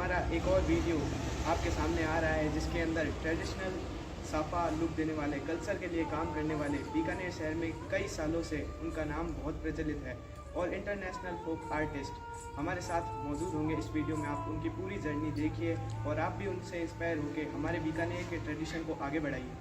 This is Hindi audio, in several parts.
हमारा एक और वीडियो आपके सामने आ रहा है जिसके अंदर ट्रेडिशनल साफा लुक देने वाले कल्चर के लिए काम करने वाले बीकानेर शहर में कई सालों से उनका नाम बहुत प्रचलित है और इंटरनेशनल फोक आर्टिस्ट हमारे साथ मौजूद होंगे। इस वीडियो में आप उनकी पूरी जर्नी देखिए और आप भी उनसे इंस्पायर होकर हमारे बीकानेर के ट्रेडिशन को आगे बढ़ाइए।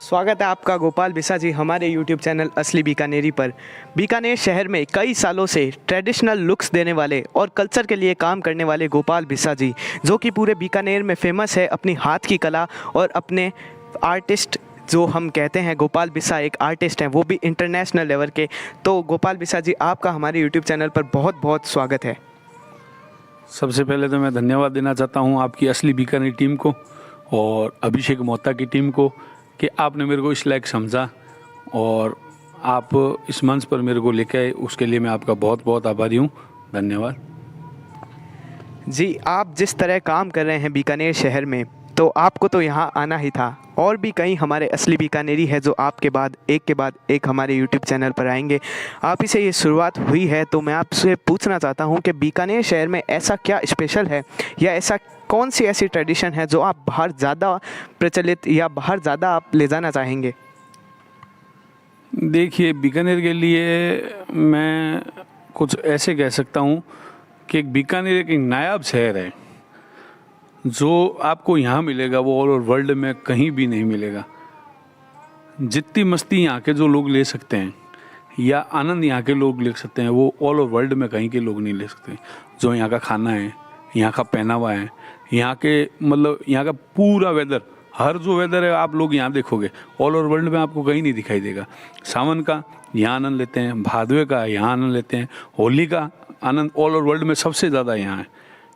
स्वागत है आपका गोपाल बिसा जी हमारे YouTube चैनल असली बीकानेरी पर। बीकानेर शहर में कई सालों से ट्रेडिशनल लुक्स देने वाले और कल्चर के लिए काम करने वाले गोपाल बिसा जी, जो कि पूरे बीकानेर में फेमस है अपनी हाथ की कला और अपने आर्टिस्ट जो हम कहते हैं। गोपाल बिसा एक आर्टिस्ट हैं, वो भी इंटरनेशनल लेवल के। तो गोपाल बिसा जी, आपका हमारे YouTube चैनल पर बहुत बहुत स्वागत है। सबसे पहले तो मैं धन्यवाद देना चाहता हूँ आपकी असली बीकानेर टीम को और अभिषेक मोहता की टीम को कि आपने मेरे को इस लायक समझा और आप इस मंच पर मेरे को लेके आए, उसके लिए मैं आपका बहुत बहुत आभारी हूँ। धन्यवाद जी। आप जिस तरह काम कर रहे हैं बीकानेर शहर में, तो आपको तो यहाँ आना ही था। और भी कई हमारे असली बीकानेरी है जो आपके बाद एक हमारे YouTube चैनल पर आएंगे। आप ही से ये शुरुआत हुई है, तो मैं आपसे पूछना चाहता हूँ कि बीकानेर शहर में ऐसा क्या स्पेशल है या ऐसा कौन सी ऐसी ट्रेडिशन है जो आप बाहर ज़्यादा प्रचलित या बाहर ज़्यादा आप ले जाना चाहेंगे? देखिए, बीकानेर के लिए मैं कुछ ऐसे कह सकता हूँ कि बीकानेर एक नायाब शहर है। जो आपको यहाँ मिलेगा वो ऑल ओवर वर्ल्ड में कहीं भी नहीं मिलेगा। जितनी मस्ती यहाँ के जो लोग ले सकते हैं या आनंद यहाँ के लोग ले सकते हैं, वो ऑल ओवर वर्ल्ड में कहीं के लोग नहीं ले सकते। जो यहाँ का खाना है, यहाँ का पहनावा है, यहाँ के मतलब यहाँ का पूरा वेदर, हर जो वेदर है आप लोग यहाँ देखोगे ऑल ओवर वर्ल्ड में आपको कहीं नहीं दिखाई देगा। सावन का यहाँ आनंद लेते हैं, भादवे का यहाँ आनंद लेते हैं, होली का आनंद ऑल ओवर वर्ल्ड में सबसे ज़्यादा यहाँ है।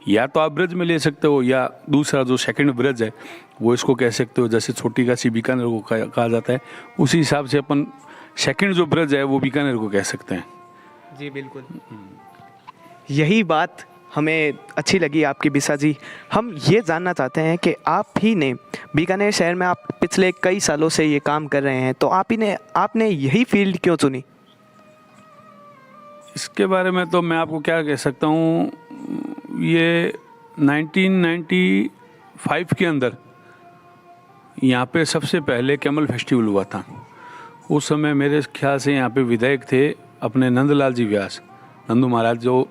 या तो आप ब्रज में ले सकते हो या दूसरा जो सेकंड ब्रज है वो इसको कह सकते हो, जैसे छोटी काशी बीकानेर को कहा जाता है, उसी हिसाब से अपन सेकंड जो ब्रज है वो बीकानेर को कह सकते हैं। जी बिल्कुल, यही बात हमें अच्छी लगी आपकी बिसा जी। हम ये जानना चाहते हैं कि आप ही ने बीकानेर शहर में आप पिछले कई सालों से ये काम कर रहे हैं, तो आपने यही फील्ड क्यों चुनी? इसके बारे में तो मैं आपको क्या कह सकता हूँ, ये 1995 के अंदर यहाँ पे सबसे पहले कैमल फेस्टिवल हुआ था। उस समय मेरे ख्याल से यहाँ पे विधायक थे अपने नंदलाल जी व्यास, नंदू महाराज, जो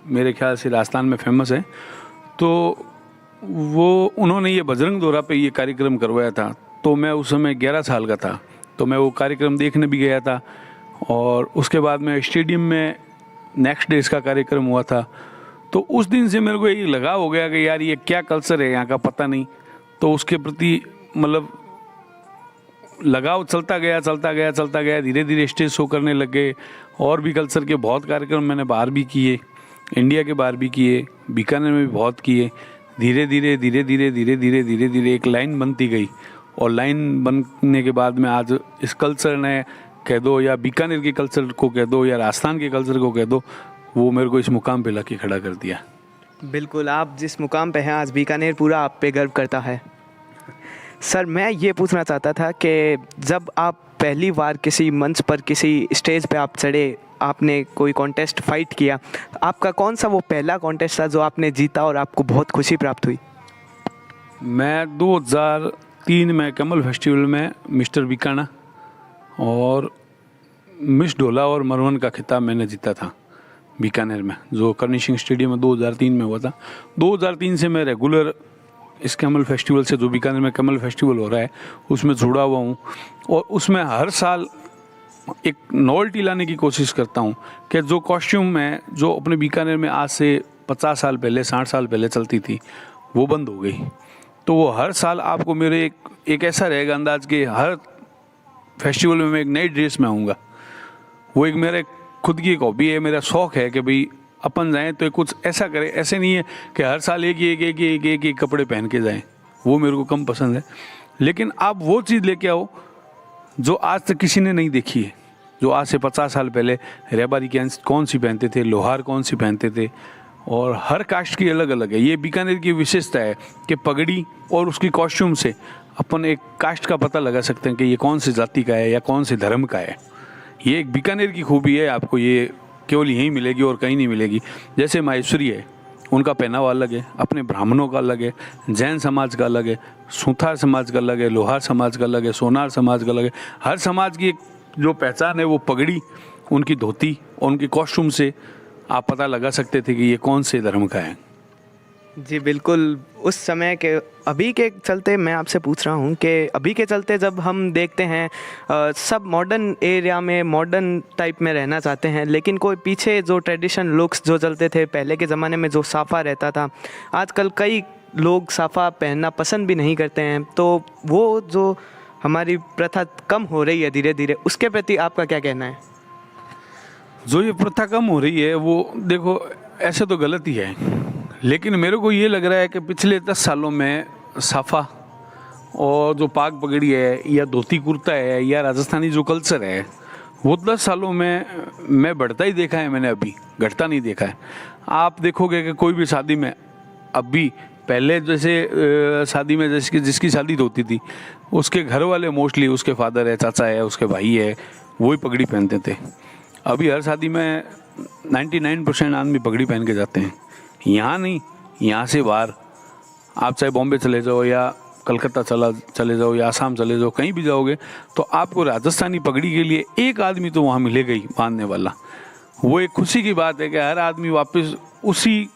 मेरे ख्याल से राजस्थान में फेमस है। तो उन्होंने ये बजरंग दौरा पे ये कार्यक्रम करवाया था। तो मैं उस समय 11 साल का था, तो मैं वो कार्यक्रम देखने भी गया था। और उसके बाद में स्टेडियम में नेक्स्ट डे इसका कार्यक्रम हुआ था। तो उस दिन से मेरे को यही लगाव हो गया कि यार ये क्या कल्चर है यहाँ का, पता नहीं। तो उसके प्रति मतलब लगाव चलता गया। धीरे धीरे स्टेज शो करने लग गए। और भी कल्चर के बहुत कार्यक्रम मैंने बाहर भी किए, इंडिया के बाहर भी किए, बीकानेर में भी बहुत किए। धीरे धीरे एक लाइन बनती गई और लाइन बनने के बाद में आज इस कल्चर ने कह दो या बीकानेर के कल्चर को कह दो या राजस्थान के कल्चर को कह दो, वो मेरे को इस मुकाम पे लाके खड़ा कर दिया। बिल्कुल, आप जिस मुकाम पे हैं आज बीकानेर पूरा आप पे गर्व करता है। सर, मैं ये पूछना चाहता था कि जब आप पहली बार किसी मंच पर किसी स्टेज पे आप चढ़े, आपने कोई कॉन्टेस्ट फाइट किया, आपका कौन सा वो पहला कॉन्टेस्ट था जो आपने जीता और आपको बहुत खुशी प्राप्त हुई? मैं 2003 में कमल फेस्टिवल में मिस्टर बीकाना और मिस ढोला और मरवन का खिताब मैंने जीता था बीकानेर में, जो करनी सिंह स्टेडियम में 2003 में हुआ था। 2003 से मैं रेगुलर इस कमल फेस्टिवल से, जो बीकानेर में कमल फेस्टिवल हो रहा है, उसमें जुड़ा हुआ हूँ। और उसमें हर साल एक नॉवेल्टी लाने की कोशिश करता हूँ कि जो कॉस्ट्यूम है जो अपने बीकानेर में आज से 50 साल पहले, 60 साल पहले चलती थी, वो बंद हो गई। तो वो हर साल आपको मेरे एक ऐसा रहेगा अंदाज कि हर फेस्टिवल में मैं एक नई ड्रेस में आऊँगा। वो एक मेरे खुद की एक हॉबी है, मेरा शौक़ है कि भाई अपन जाएं तो कुछ ऐसा करें। ऐसे नहीं है कि हर साल एक कपड़े पहन के जाएं, वो मेरे को कम पसंद है। लेकिन आप वो चीज़ लेके आओ जो आज तक किसी ने नहीं देखी है। जो आज से 50 साल पहले रेबारी कौन सी पहनते थे, लोहार कौन सी पहनते थे, और हर कास्ट की अलग अलग है। ये बीकानेर की विशेषता है कि पगड़ी और उसकी कॉस्ट्यूम से अपन एक कास्ट का पता लगा सकते हैं कि ये कौन सी जाति का है या कौन से धर्म का है। ये एक बीकानेर की खूबी है, आपको ये केवल यहीं मिलेगी और कहीं नहीं मिलेगी। जैसे माहेश्वरी है, उनका पहनावा अलग है, अपने ब्राह्मणों का अलग है, जैन समाज का अलग है, सुथार समाज का अलग है, लोहार समाज का अलग है, सोनार समाज का अलग है। हर समाज की एक जो पहचान है वो पगड़ी, उनकी धोती और उनके कॉस्ट्यूम से आप पता लगा सकते थे कि ये कौन से धर्म का है। जी बिल्कुल। उस समय के अभी के चलते मैं आपसे पूछ रहा हूँ कि अभी के चलते जब हम देखते हैं सब मॉडर्न एरिया में मॉडर्न टाइप में रहना चाहते हैं, लेकिन कोई पीछे जो ट्रेडिशन लुक्स जो चलते थे पहले के ज़माने में, जो साफ़ा रहता था, आजकल कई लोग साफ़ा पहनना पसंद भी नहीं करते हैं। तो वो जो हमारी प्रथा कम हो रही है धीरे धीरे, उसके प्रति आपका क्या कहना है? जो ये प्रथा कम हो रही है वो देखो ऐसे तो गलत ही है, लेकिन मेरे को ये लग रहा है कि पिछले 10 सालों में साफा और जो पाग पगड़ी है या धोती कुर्ता है या राजस्थानी जो कल्चर है वो 10 सालों में मैं बढ़ता ही देखा है मैंने, अभी घटता नहीं देखा है। आप देखोगे कि कोई भी शादी में अभी पहले जैसे शादी में जिसकी शादी होती थी उसके घर वाले मोस्टली उसके फादर है, चाचा है, उसके भाई है, वही पगड़ी पहनते थे। अभी हर शादी में 99% आदमी पगड़ी पहन के जाते हैं। यहाँ नहीं, यहाँ से बाहर आप चाहे बॉम्बे चले जाओ या कलकत्ता चले जाओ या आसाम चले जाओ, कहीं भी जाओगे तो आपको राजस्थानी पगड़ी के लिए एक आदमी तो वहाँ मिलेगा ही बांधने वाला। वो एक खुशी की बात है कि हर आदमी वापस उसी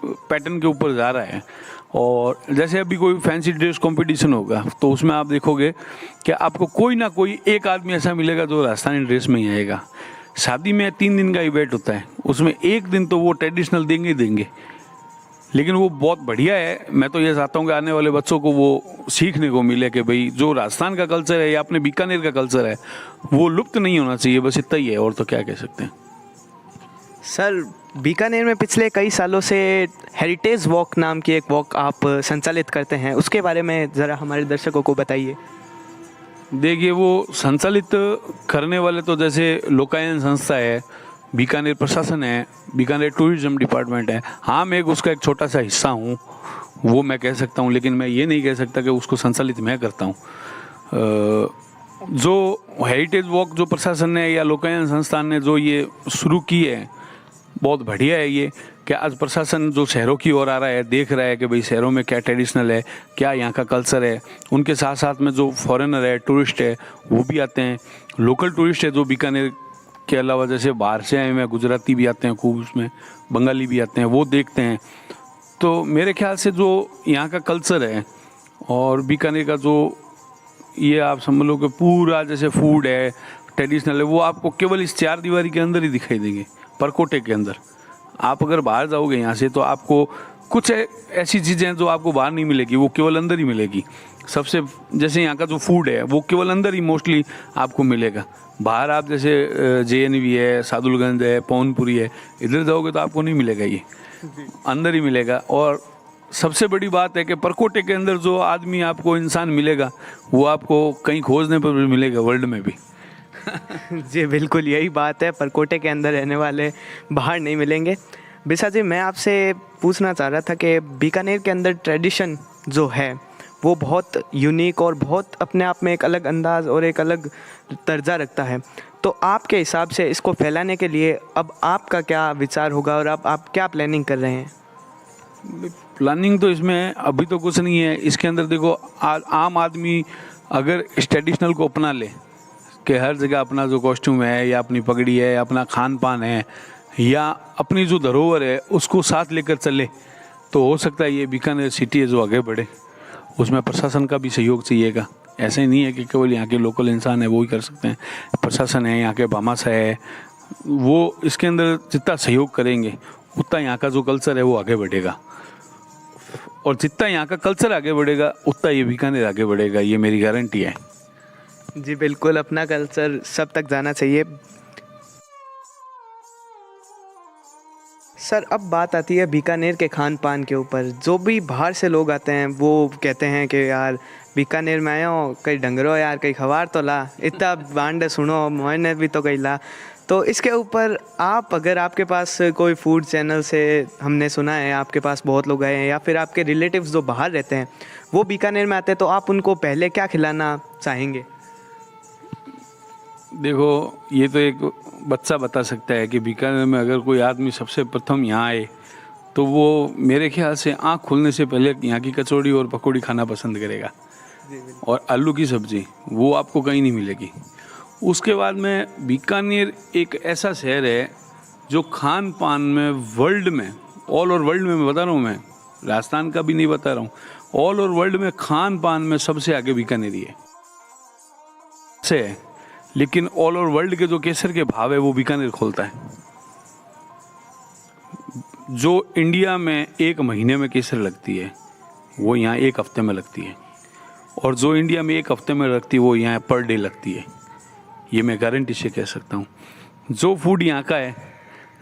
पैटर्न के ऊपर जा रहा है। और जैसे अभी कोई फैंसी ड्रेस कंपटीशन होगा तो उसमें आप देखोगे कि आपको कोई ना कोई एक आदमी ऐसा मिलेगा जो राजस्थानी ड्रेस में ही आएगा। शादी में 3 दिन का इवेंट होता है, उसमें एक दिन तो वो ट्रेडिशनल देंगे ही देंगे, लेकिन वो बहुत बढ़िया है। मैं तो ये चाहता हूँ कि आने वाले बच्चों को वो सीखने को मिले कि भाई जो राजस्थान का कल्चर है या अपने बीकानेर का कल्चर है वो लुप्त नहीं होना चाहिए, बस इतना ही है, और तो क्या कह सकते हैं। सर, बीकानेर में पिछले कई सालों से हेरिटेज वॉक नाम की एक वॉक आप संचालित करते हैं, उसके बारे में ज़रा हमारे दर्शकों को बताइए। देखिए, वो संचालित करने वाले तो जैसे लोकायन संस्था है, बीकानेर प्रशासन है, बीकानेर टूरिज्म डिपार्टमेंट है। हाँ, मैं उसका एक छोटा सा हिस्सा हूँ, वो मैं कह सकता हूँ, लेकिन मैं ये नहीं कह सकता कि उसको संचालित मैं करता हूँ। जो हेरिटेज वॉक जो प्रशासन ने या लोकायन संस्थान ने जो ये शुरू की है, बहुत बढ़िया है ये कि आज प्रशासन जो शहरों की ओर आ रहा है, देख रहा है कि भाई शहरों में क्या ट्रेडिशनल है, क्या यहाँ का कल्चर है। उनके साथ साथ में जो फॉरेनर है, टूरिस्ट है, वो भी आते हैं। लोकल टूरिस्ट है जो बीकानेर के अलावा जैसे बाहर से आए हुए गुजराती भी आते हैं खूब, उसमें बंगाली भी आते हैं, वो देखते हैं। तो मेरे ख्याल से जो यहाँ का कल्चर है और बीकानेर का जो ये आप समझ लो कि पूरा जैसे फूड है, ट्रेडिशनल है, वो आपको केवल इस 4 दीवारी के अंदर ही दिखाई देंगे, परकोटे के अंदर। आप अगर बाहर जाओगे यहाँ से तो आपको कुछ ऐसी चीज़ें हैं जो आपको बाहर नहीं मिलेगी, वो केवल अंदर ही मिलेगी। सबसे जैसे यहाँ का जो फूड है वो केवल अंदर ही मोस्टली आपको मिलेगा। बाहर आप जैसे JNV है, सादुलगंज है, पवनपुरी है, इधर जाओगे तो आपको नहीं मिलेगा, ये अंदर ही मिलेगा। और सबसे बड़ी बात है कि परकोटे के अंदर जो आदमी आपको इंसान मिलेगा वो आपको कहीं खोजने पर भी मिलेगा, वर्ल्ड में भी। जी बिल्कुल, यही बात है, परकोटे के अंदर रहने वाले बाहर नहीं मिलेंगे। बिसा जी, मैं आपसे पूछना चाह रहा था कि बीकानेर के अंदर ट्रेडिशन जो है वो बहुत यूनिक और बहुत अपने आप में एक अलग अंदाज़ और एक अलग दर्जा रखता है। तो आपके हिसाब से इसको फैलाने के लिए अब आपका क्या विचार होगा और अब आप क्या प्लानिंग कर रहे हैं? प्लानिंग तो इसमें अभी तो कुछ नहीं है। इसके अंदर देखो, आम आदमी अगर इस ट्रेडिशनल को अपना ले कि हर जगह अपना जो कॉस्ट्यूम है या अपनी पगड़ी है या अपना खान पान है या अपनी जो धरोहर है उसको साथ लेकर चले, तो हो सकता है ये बीकानेर सिटी है जो आगे बढ़े। उसमें प्रशासन का भी सहयोग चाहिएगा। ऐसे ही नहीं है कि केवल यहाँ के लोकल इंसान है वो ही कर सकते हैं। प्रशासन है, यहाँ के भामाशा है, वो इसके अंदर जितना सहयोग करेंगे उतना यहाँ का जो कल्चर है वो आगे बढ़ेगा। और जितना यहाँ का कल्चर आगे बढ़ेगा उतना ये बीकानेर आगे बढ़ेगा, ये मेरी गारंटी है। जी बिल्कुल, अपना कल्चर सब तक जाना चाहिए। सर अब बात आती है बीकानेर के खान पान के ऊपर। जो भी बाहर से लोग आते हैं वो कहते हैं कि यार बीकानेर में आया हो, कहीं डंगरो यार, कहीं खवार तो ला, इतना बांड सुनो मैंने भी तो कहीं ला। तो इसके ऊपर आप, अगर आपके पास कोई फूड चैनल से, हमने सुना है आपके पास बहुत लोग आए हैं, या फिर आपके रिलेटिव्स जो बाहर रहते हैं वो बीकानेर में आते हैं, तो आप उनको पहले क्या खिलाना चाहेंगे? देखो, ये तो एक बच्चा बता सकता है कि बीकानेर में अगर कोई आदमी सबसे प्रथम यहाँ आए तो वो मेरे ख्याल से आँख खुलने से पहले यहाँ की कचौड़ी और पकौड़ी खाना पसंद करेगा, और आलू की सब्ज़ी वो आपको कहीं नहीं मिलेगी। उसके बाद में बीकानेर एक ऐसा शहर है जो खान पान में वर्ल्ड में, ऑल ओवर वर्ल्ड में, मैं बता रहा हूँ, मैं राजस्थान का भी नहीं बता रहा हूँ, ऑल ओवर वर्ल्ड में खान पान में सबसे आगे बीकानेर ही है से है। लेकिन ऑल ओवर वर्ल्ड के जो केसर के भाव है वो बीकानेर खोलता है। जो इंडिया में एक महीने में केसर लगती है वो यहाँ एक हफ्ते में लगती है, और जो इंडिया में एक हफ्ते में लगती है वो यहाँ पर डे लगती है। ये मैं गारंटी से कह सकता हूँ। जो फूड यहाँ का है,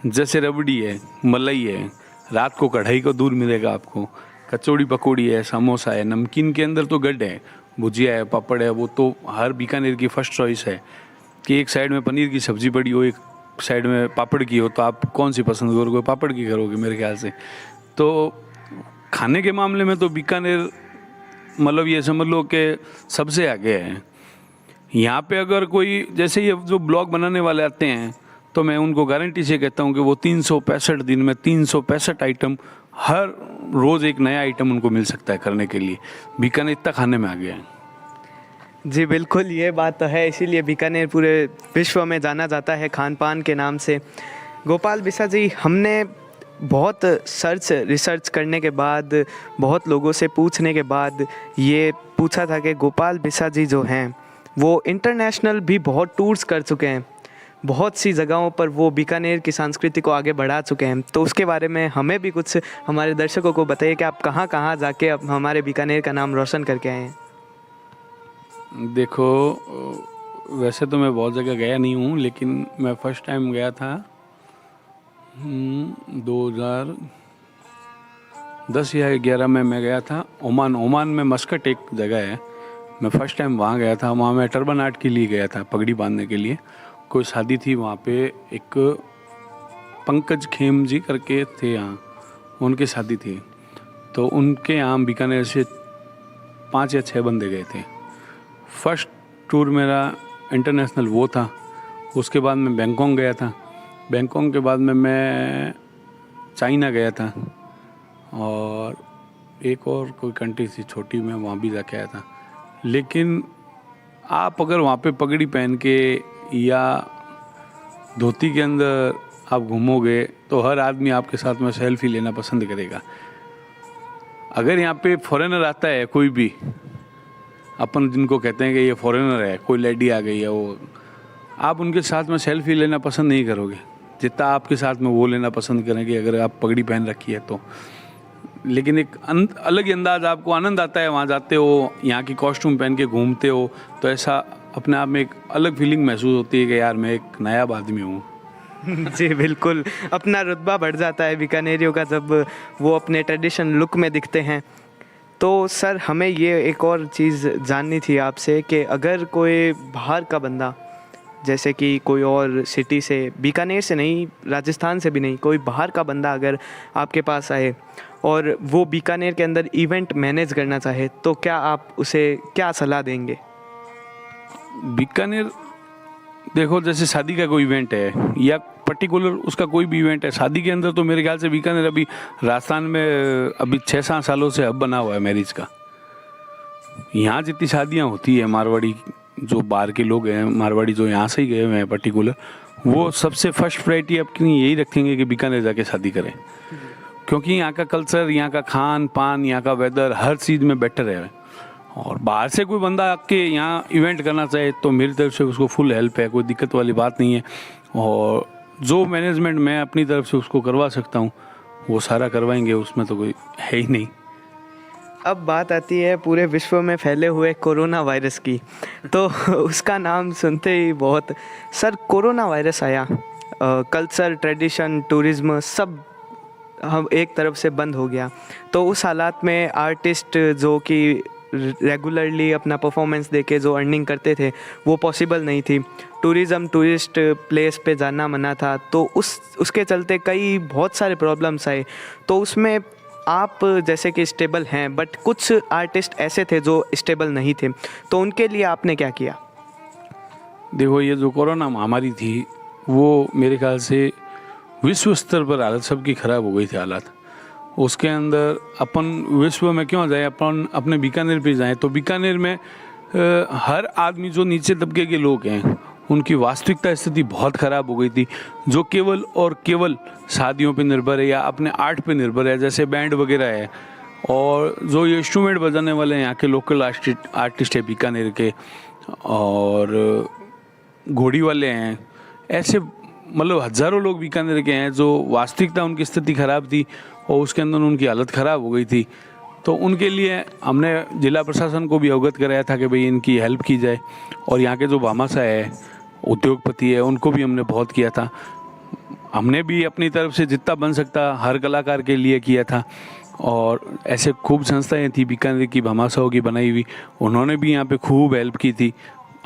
जैसे रबड़ी है, मलाई है, रात को कढ़ाई का दूध मिलेगा आपको, कचौड़ी पकौड़ी है, समोसा है, नमकीन के अंदर तो गड्ढे है, भुजिया है, पापड़ है, वो तो हर बीकानेर की फर्स्ट चॉइस है कि एक साइड में पनीर की सब्जी पड़ी हो, एक साइड में पापड़ की हो, तो आप कौन सी पसंद करोगे? पापड़ की करोगे मेरे ख्याल से। तो खाने के मामले में तो बीकानेर मतलब ये समझ लो कि सबसे आगे है। यहाँ पे अगर कोई, जैसे ये जो ब्लॉग बनाने वाले आते हैं, तो मैं उनको गारंटी से कहता हूँ कि वो 365 दिन में 365 आइटम, हर रोज़ एक नया आइटम उनको मिल सकता है करने के लिए। बीकानेर इतना खाने में आ गया है। जी बिल्कुल, ये बात तो है, इसीलिए बीकानेर पूरे विश्व में जाना जाता है खान पान के नाम से। गोपाल बिसा जी, हमने बहुत रिसर्च करने के बाद, बहुत लोगों से पूछने के बाद ये पूछा था कि गोपाल बिसा जी जो हैं वो इंटरनेशनल भी बहुत टूर्स कर चुके हैं, बहुत सी जगहों पर वो बीकानेर की संस्कृति को आगे बढ़ा चुके हैं। तो उसके बारे में हमें भी कुछ, हमारे दर्शकों को बताइए कि आप कहाँ कहाँ जाके अब हमारे बीकानेर का नाम रोशन करके आए हैं। देखो, वैसे तो मैं बहुत जगह गया नहीं हूँ, लेकिन मैं फर्स्ट टाइम गया था 2010 या 11 में मैं गया था ओमान में मस्कट एक जगह है, मैं फर्स्ट टाइम वहाँ गया था। वहाँ मैं टर्बन आर्ट के लिए गया था, पगड़ी बांधने के लिए। कोई शादी थी वहाँ पे, एक पंकज खेम जी करके थे यहाँ, उनकी शादी थी, तो उनके यहाँ बीकानेर से 5 या 6 बंदे गए थे। फर्स्ट टूर मेरा इंटरनेशनल वो था। उसके बाद मैं बैंकॉक गया था, बैंकॉक के बाद में मैं चाइना गया था, और एक और कोई कंट्री थी छोटी, मैं वहाँ भी जाके आया था। लेकिन आप अगर वहाँ पे पगड़ी पहन के या धोती के अंदर आप घूमोगे तो हर आदमी आपके साथ में सेल्फी लेना पसंद करेगा। अगर यहाँ पे फॉरेनर आता है कोई भी, अपन जिनको कहते हैं कि ये फॉरेनर है, कोई लेडी आ गई है, वो आप उनके साथ में सेल्फी लेना पसंद नहीं करोगे जितना आपके साथ में वो लेना पसंद करेंगे अगर आप पगड़ी पहन रखी है तो। लेकिन एक अलग ही अंदाज, आपको आनंद आता है वहाँ जाते हो, यहाँ की कॉस्ट्यूम पहन के घूमते हो, तो ऐसा अपने आप में एक अलग फीलिंग महसूस होती है कि यार मैं एक नायाब आदमी हूँ। जी बिल्कुल, अपना रुतबा बढ़ जाता है बीकानेरियों का जब वो अपने ट्रेडिशन लुक में दिखते हैं। तो सर हमें ये एक और चीज़ जाननी थी आपसे कि अगर कोई बाहर का बंदा, जैसे कि कोई और सिटी से, बीकानेर से नहीं, राजस्थान से भी नहीं, कोई बाहर का बंदा अगर आपके पास आए और वो बीकानेर के अंदर इवेंट मैनेज करना चाहे, तो क्या आप उसे क्या सलाह देंगे? बीकानेर, देखो, जैसे शादी का कोई इवेंट है या पर्टिकुलर उसका कोई भी इवेंट है, शादी के अंदर तो मेरे ख्याल से बीकानेर अभी राजस्थान में अभी 6-7 सालों से हब बना हुआ है मैरिज का। यहाँ जितनी शादियाँ होती है, मारवाड़ी जो बाहर के लोग हैं, मारवाड़ी जो यहाँ से ही गए हुए हैं पर्टिकुलर, वो सबसे फर्स्ट प्रायोरिटी अपनी यही रखेंगे कि बीकानेर जाके शादी करें, क्योंकि यहाँ का कल्चर, यहाँ का खान पान, यहाँ का वेदर, हर चीज़ में बेटर है। और बाहर से कोई बंदा आके यहाँ इवेंट करना चाहे तो मेरी तरफ से उसको फुल हेल्प है, कोई दिक्कत वाली बात नहीं है। और जो मैनेजमेंट मैं अपनी तरफ से उसको करवा सकता हूँ वो सारा करवाएंगे, उसमें तो कोई है ही नहीं। अब बात आती है पूरे विश्व में फैले हुए कोरोना वायरस की, तो उसका नाम सुनते ही बहुत, सर कोरोना वायरस आया, कल्चर, ट्रेडिशन, टूरिज्म सब हम एक तरफ से बंद हो गया, तो उस हालात में आर्टिस्ट जो कि रेगुलरली अपना परफॉर्मेंस देके जो अर्निंग करते थे वो पॉसिबल नहीं थी। टूरिस्ट प्लेस पे जाना मना था, तो उसके चलते कई बहुत सारे प्रॉब्लम्स आए। तो उसमें आप जैसे कि स्टेबल हैं, बट कुछ आर्टिस्ट ऐसे थे जो स्टेबल नहीं थे, तो उनके लिए आपने क्या किया? देखो, ये जो कोरोना महामारी थी वो मेरे ख्याल से विश्व स्तर पर हालत सबकी ख़राब हो गई थी हालात। उसके अंदर अपन विश्व में क्यों जाए, अपन अपने बीकानेर पे जाएं, तो बीकानेर में हर आदमी जो नीचे तबके के लोग हैं उनकी वास्तविकता स्थिति बहुत ख़राब हो गई थी, जो केवल और केवल शादियों पे निर्भर है या अपने आर्ट पे निर्भर है, जैसे बैंड वगैरह है, और जो ये इंस्ट्रूमेंट बजाने वाले हैं यहाँ के लोकल आर्टिस्ट है बीकानेर के, और घोड़ी वाले हैं, ऐसे मतलब हज़ारों लोग बीकानेर के हैं जो वास्तविकता उनकी स्थिति ख़राब थी और उसके अंदर उनकी हालत ख़राब हो गई थी। तो उनके लिए हमने जिला प्रशासन को भी अवगत कराया था कि भाई इनकी हेल्प की जाए, और यहाँ के जो भामाशाह है, उद्योगपति है, उनको भी हमने बहुत किया था। हमने भी अपनी तरफ से जितना बन सकता हर कलाकार के लिए किया था, और ऐसे खूब संस्थाएं थी बीकानेर की भामाशाहों की बनाई हुई, उन्होंने भी यहाँ पे खूब हेल्प की थी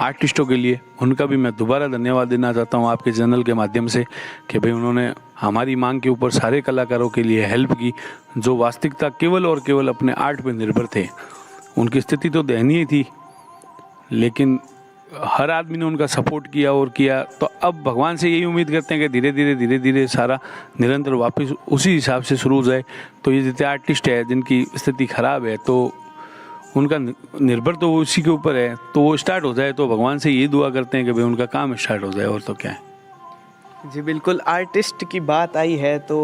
आर्टिस्टों के लिए। उनका भी मैं दोबारा धन्यवाद देना चाहता हूँ आपके चैनल के माध्यम से कि भाई उन्होंने हमारी मांग के ऊपर सारे कलाकारों के लिए हेल्प की जो वास्तविकता केवल और केवल अपने आर्ट पर निर्भर थे। उनकी स्थिति तो दयनीय थी, लेकिन हर आदमी ने उनका सपोर्ट किया और किया। तो अब भगवान से यही उम्मीद करते हैं कि धीरे धीरे सारा निरंतर वापस उसी हिसाब से शुरू हो जाए। तो ये जितने आर्टिस्ट है जिनकी स्थिति ख़राब है, तो उनका निर्भर तो उसी के ऊपर है, तो वो स्टार्ट हो जाए। तो भगवान से ये दुआ करते हैं कि भाई उनका काम स्टार्ट हो जाए, और तो क्या है। जी बिल्कुल, आर्टिस्ट की बात आई है तो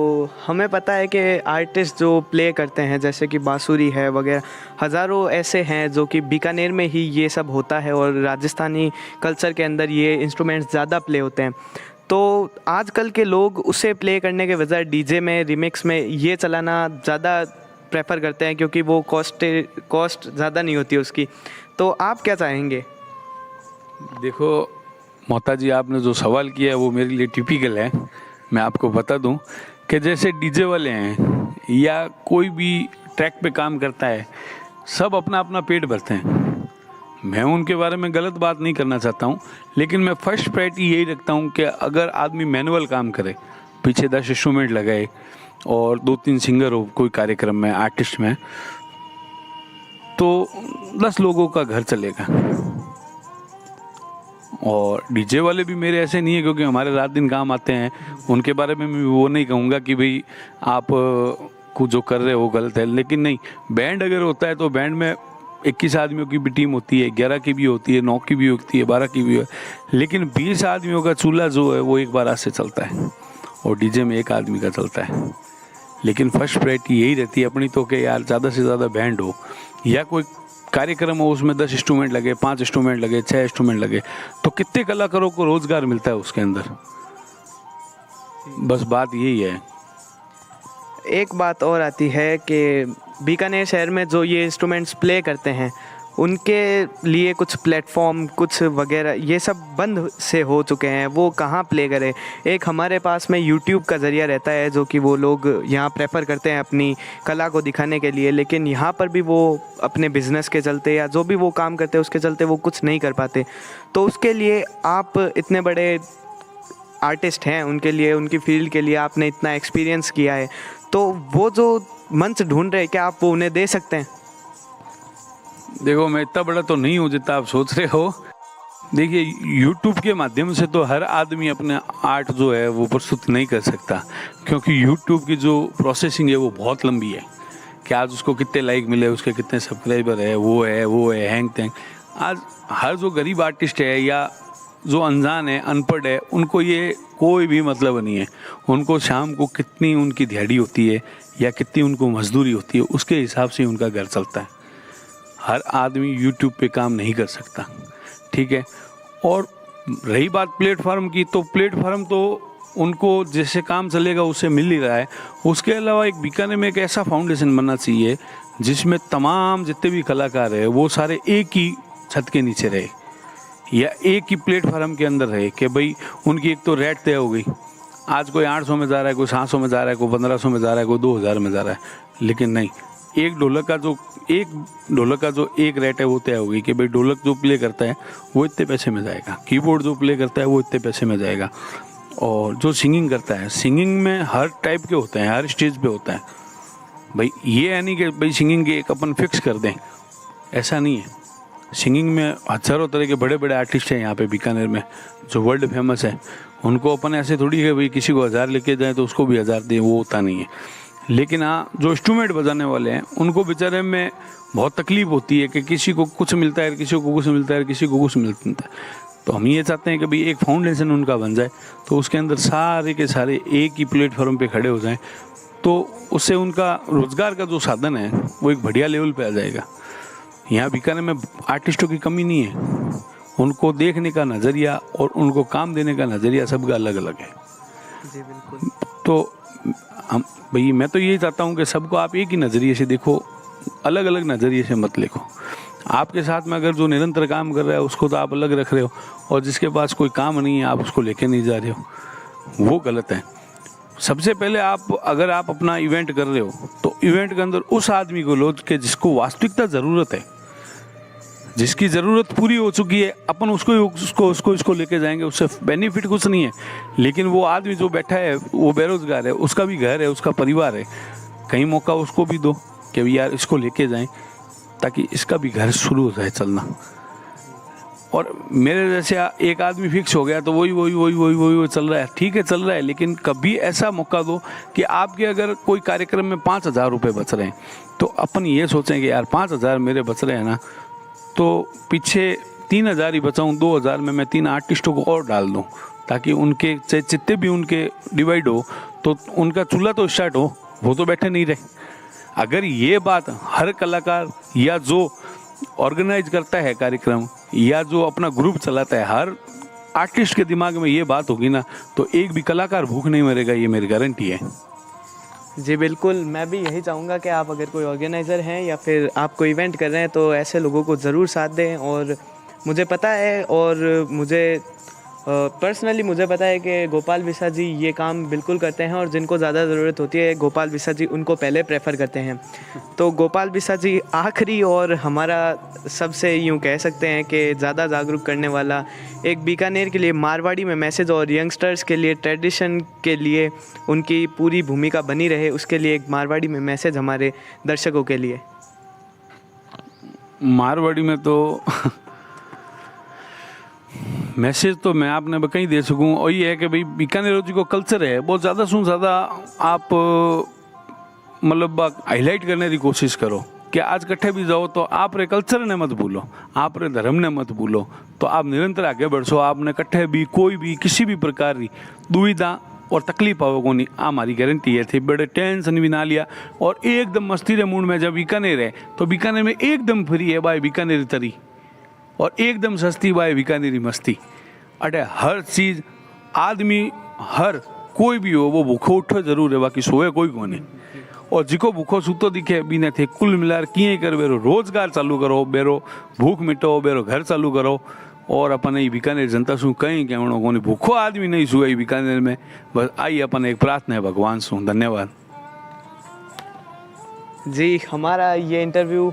हमें पता है कि आर्टिस्ट जो प्ले करते हैं जैसे कि बांसुरी है वगैरह, हज़ारों ऐसे हैं जो कि बीकानेर में ही ये सब होता है और राजस्थानी कल्चर के अंदर ये इंस्ट्रूमेंट्स ज़्यादा प्ले होते हैं। तो आजकल के लोग उसे प्ले करने के बजाय डीजे में, रिमिक्स में ये चलाना ज़्यादा प्रेफर करते हैं, क्योंकि वो कॉस्ट ज़्यादा नहीं होती उसकी। तो आप क्या चाहेंगे? देखो मोहता जी, आपने जो सवाल किया है वो मेरे लिए टिपिकल है। मैं आपको बता दूं कि जैसे डीजे वाले हैं या कोई भी ट्रैक पे काम करता है, सब अपना अपना पेट भरते हैं। मैं उनके बारे में गलत बात नहीं करना चाहता हूं, लेकिन मैं फर्स्ट प्रायोरिटी यही रखता हूं कि अगर आदमी मैनुअल काम करे, पीछे 10 इंस्ट्रूमेंट लगाए और 2-3 सिंगर हो कोई कार्यक्रम में, आर्टिस्ट में, तो 10 लोगों का घर चलेगा। और डीजे वाले भी मेरे ऐसे नहीं है, क्योंकि हमारे रात दिन काम आते हैं, उनके बारे में मैं वो नहीं कहूँगा कि भाई आप को जो कर रहे हो गलत है। लेकिन नहीं, बैंड अगर होता है तो बैंड में 21 आदमियों की भी टीम होती है, 11 की भी होती है, 9 की भी होती है, 12 की भी है, लेकिन 20 आदमियों का चूल्हा जो है वो एक बार से चलता है, और डीजे में 1 आदमी का चलता है। लेकिन फर्स्ट प्रायोरिटी यही रहती है अपनी तो कि यार ज़्यादा से ज़्यादा बैंड हो, या कोई कार्यक्रम हो उसमें 10 इंस्ट्रूमेंट लगे, 5 इंस्ट्रूमेंट लगे, 6 इंस्ट्रूमेंट लगे, तो कितने कलाकारों को रोजगार मिलता है उसके अंदर। बस बात यही है। एक बात और आती है कि बीकानेर शहर में जो ये इंस्ट्रूमेंट्स प्ले करते हैं उनके लिए कुछ प्लेटफॉर्म कुछ वगैरह ये सब बंद से हो चुके हैं, वो कहाँ प्ले करें। एक हमारे पास में यूट्यूब का ज़रिया रहता है जो कि वो लोग यहाँ प्रेफर करते हैं अपनी कला को दिखाने के लिए, लेकिन यहाँ पर भी वो अपने बिज़नेस के चलते या जो भी वो काम करते हैं उसके चलते वो कुछ नहीं कर पाते। तो उसके लिए आप इतने बड़े आर्टिस्ट हैं, उनके लिए, उनकी फील्ड के लिए आपने इतना एक्सपीरियंस किया है, तो वो जो मंच ढूंढ रहे हैं क्या आप वो उन्हें दे सकते हैं? देखो, मैं इतना बड़ा तो नहीं हूँ जितना आप सोच रहे हो। देखिए, यूट्यूब के माध्यम से तो हर आदमी अपने आर्ट जो है वो प्रस्तुत नहीं कर सकता, क्योंकि यूट्यूब की जो प्रोसेसिंग है वो बहुत लंबी है कि आज उसको कितने लाइक मिले, उसके कितने सब्सक्राइबर है, वो है हैंग तैंग। आज हर जो गरीब आर्टिस्ट है या जो अनजान है, अनपढ़ है, उनको ये कोई भी मतलब नहीं है। उनको शाम को कितनी उनकी दिहाड़ी होती है या कितनी उनको मजदूरी होती है, उसके हिसाब से उनका घर चलता है। हर आदमी यूट्यूब पे काम नहीं कर सकता, ठीक है। और रही बात प्लेटफार्म की, तो प्लेटफार्म तो उनको जैसे काम चलेगा उससे मिल ही रहा है। उसके अलावा एक बीकानेर में एक ऐसा फाउंडेशन बनना चाहिए जिसमें तमाम जितने भी कलाकार हैं वो सारे एक ही छत के नीचे रहे या एक ही प्लेटफार्म के अंदर रहे, कि भाई उनकी एक तो रेट तय हो गई, आज कोई 800 में जा रहा है, कोई 700 में जा रहा है, कोई 1500 में जा रहा है, कोई 2000 में जा रहा है। लेकिन नहीं, एक ढोलक का जो एक रेट है वो तय होगी कि भाई ढोलक जो प्ले करता है वो इतने पैसे में जाएगा, कीबोर्ड जो प्ले करता है वो इतने पैसे में जाएगा। और जो सिंगिंग करता है, सिंगिंग में हर टाइप के होते हैं, हर स्टेज पे होता है भाई। ये है नहीं कि भाई सिंगिंग के एक अपन फिक्स कर दें, ऐसा नहीं है। सिंगिंग में हजारों तरह के बड़े बड़े आर्टिस्ट हैं यहाँ पे बीकानेर में जो वर्ल्ड फेमस है। उनको अपन ऐसे थोड़ी है भाई किसी को 1000 लेके जाए तो उसको भी 1000 दें, वो होता नहीं है। लेकिन हाँ, जो इंस्ट्रूमेंट बजाने वाले हैं उनको बेचारे में बहुत तकलीफ होती है कि किसी को कुछ मिलता है, किसी को कुछ मिलता है, किसी को कुछ मिलता है। तो हम ये चाहते हैं कि भाई एक फाउंडेशन उनका बन जाए, तो उसके अंदर सारे के सारे एक ही प्लेटफॉर्म पे खड़े हो जाएं, तो उससे उनका रोजगार का जो साधन है वो एक बढ़िया लेवल पे आ जाएगा। यहाँ बीकानेर में आर्टिस्टों की कमी नहीं है, उनको देखने का नज़रिया और उनको काम देने का नज़रिया सबका अलग अलग है। जी बिल्कुल। तो हम भाई, मैं तो यही चाहता हूँ कि सबको आप एक ही नज़रिए से देखो, अलग अलग नज़रिए से मत देखो। आपके साथ में अगर जो निरंतर काम कर रहा है उसको तो आप अलग रख रहे हो, और जिसके पास कोई काम नहीं है आप उसको लेके नहीं जा रहे हो, वो गलत है। सबसे पहले अगर आप अपना इवेंट कर रहे हो तो इवेंट के अंदर उस आदमी को लो कि जिसको वास्तविकता ज़रूरत है, जिसकी ज़रूरत पूरी हो चुकी है, अपन उसको लेके जाएंगे, उससे बेनिफिट कुछ नहीं है। लेकिन वो आदमी जो बैठा है वो बेरोजगार है, उसका भी घर है, उसका परिवार है, कहीं मौका उसको भी दो कि भाई यार इसको लेके जाएं ताकि इसका भी घर शुरू हो जाए चलना। और मेरे जैसे एक आदमी फिक्स हो गया तो वही चल रहा है, ठीक है चल रहा है। लेकिन कभी ऐसा मौका दो कि आपके अगर कोई कार्यक्रम में 5000 रुपये बच रहे हैं तो अपन ये सोचें कि यार 5000 मेरे बच रहे हैं ना, तो पीछे 3000 ही बचाऊँ, 2000 में मैं 3 आर्टिस्टों को और डाल दूँ ताकि उनके जितने भी उनके डिवाइड हो तो उनका चूल्हा तो स्टार्ट हो, वो तो बैठे नहीं रहे। अगर ये बात हर कलाकार या जो ऑर्गेनाइज करता है कार्यक्रम या जो अपना ग्रुप चलाता है, हर आर्टिस्ट के दिमाग में ये बात होगी ना, तो एक भी कलाकार भूख नहीं मरेगा, ये मेरी गारंटी है। जी बिल्कुल, मैं भी यही चाहूँगा कि आप अगर कोई ऑर्गेनाइज़र हैं या फिर आप कोई इवेंट कर रहे हैं तो ऐसे लोगों को ज़रूर साथ दें। और मुझे पता है, और मुझे पर्सनली मुझे पता है कि गोपाल बिसा जी ये काम बिल्कुल करते हैं, और जिनको ज़्यादा ज़रूरत होती है गोपाल बिसा जी उनको पहले प्रेफर करते हैं। तो गोपाल बिसा जी आखिरी और हमारा सबसे यूँ कह सकते हैं कि ज़्यादा जागरूक करने वाला एक बीकानेर के लिए मारवाड़ी में मैसेज और यंगस्टर्स के लिए ट्रेडिशन के लिए उनकी पूरी भूमिका बनी रहे, उसके लिए एक मारवाड़ी में मैसेज हमारे दर्शकों के लिए। मारवाड़ी में तो मैसेज तो मैं आपने कहीं दे सकूँ, और ये है कि भाई बीकानेर जी को कल्चर है बहुत ज़्यादा से ज़्यादा आप मतलब हाईलाइट करने की कोशिश करो कि आज कट्ठे भी जाओ तो आप रे कल्चर ने मत भूलो, आप रे धर्म ने मत भूलो, तो आप निरंतर आगे बढ़सो। आपने कट्ठे भी कोई भी किसी भी प्रकार की दुविधा और तकलीफ आओ को नहीं, हमारी गारंटी है थी। बड़े टेंशन भी ना लिया और एकदम मस्ती रे मूड में जब बीकानेर है तो बीकानेर में एकदम फ्री है भाई बीकानेरी तरी, और एकदम सस्ती भाई बीकानेरी मस्ती। अटे हर चीज़ आदमी हर कोई भी हो वो भूखो उठो जरूर है, बाकी सोए कोई को नहीं। और जिको भूखो सूतो दिखे भी न थे, कुल मिलार किए कर बेरो रोजगार चालू करो, बेरो भूख मिटो, बेरो घर चालू करो। और अपन ये बीकानेर जनता शू कहीं कहणो कोनी, भूखो आदमी नहीं सुए बीकानेर में। बस आई अपन एक प्रार्थना है भगवान शू। धन्यवाद जी। हमारा ये इंटरव्यू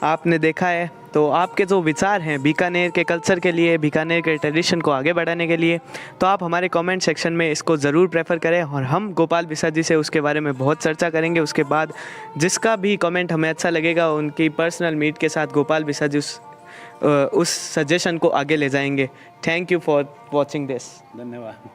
आपने देखा है, तो आपके जो विचार हैं बीकानेर के कल्चर के लिए, बीकानेर के ट्रेडिशन को आगे बढ़ाने के लिए, तो आप हमारे कमेंट सेक्शन में इसको ज़रूर प्रेफर करें, और हम गोपाल बिसा जी से उसके बारे में बहुत चर्चा करेंगे। उसके बाद जिसका भी कमेंट हमें अच्छा लगेगा उनकी पर्सनल मीट के साथ गोपाल बिसा जी उस सजेशन को आगे ले जाएंगे। Thank you for watching this. धन्यवाद।